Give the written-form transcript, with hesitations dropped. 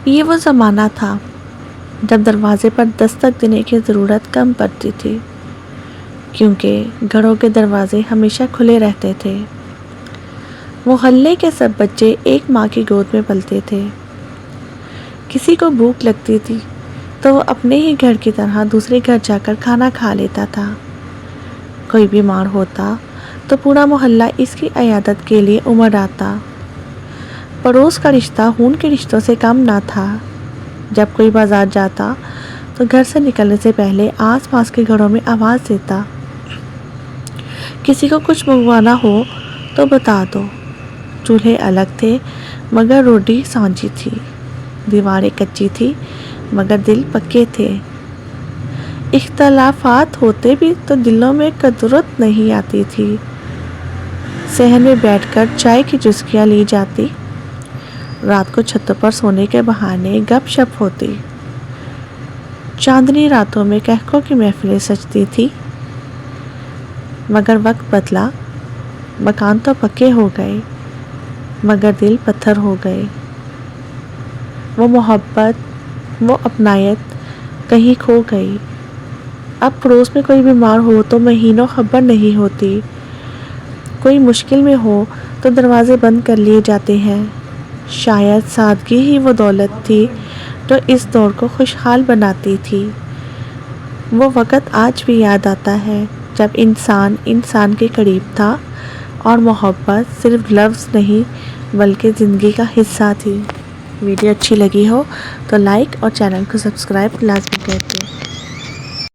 یہ وہ زمانہ تھا جب دروازے پر دستک دینے کی ضرورت کم پڑتی تھی، کیونکہ گھروں کے دروازے ہمیشہ کھلے رہتے تھے۔ محلے کے سب بچے ایک ماں کی گود میں پلتے تھے۔ کسی کو بھوک لگتی تھی تو وہ اپنے ہی گھر کی طرح دوسرے گھر جا کر کھانا کھا لیتا تھا۔ کوئی بیمار ہوتا تو پورا محلہ اس کی عیادت کے لیے امر آتا۔ پڑوس کا رشتہ خون کے رشتوں سے کم نہ تھا۔ جب کوئی بازار جاتا تو گھر سے نکلنے سے پہلے آس پاس کے گھروں میں آواز دیتا، کسی کو کچھ منگوانا ہو تو بتا دو۔ چولہے الگ تھے مگر روٹی سانجی تھی، دیواریں کچی تھی مگر دل پکے تھے۔ اختلافات ہوتے بھی تو دلوں میں کدورت نہیں آتی تھی۔ صحن میں بیٹھ کر چائے کی چسکیاں لی جاتی، رات کو چھتوں پر سونے کے بہانے گپ شپ ہوتی۔ چاندنی راتوں میں کہکوں کی محفلیں سجتی تھی۔ مگر وقت بدلا، مکان تو پکے ہو گئے مگر دل پتھر ہو گئے۔ وہ محبت، وہ اپنائیت کہیں کھو گئی۔ اب پڑوس میں کوئی بیمار ہو تو مہینوں خبر نہیں ہوتی، کوئی مشکل میں ہو تو دروازے بند کر لیے جاتے ہیں۔ شاید سادگی ہی وہ دولت تھی جو اس دور کو خوشحال بناتی تھی۔ وہ وقت آج بھی یاد آتا ہے جب انسان انسان کے قریب تھا اور محبت صرف لفظ نہیں بلکہ زندگی کا حصہ تھی۔ ویڈیو اچھی لگی ہو تو لائک اور چینل کو سبسکرائب لازمی کریں۔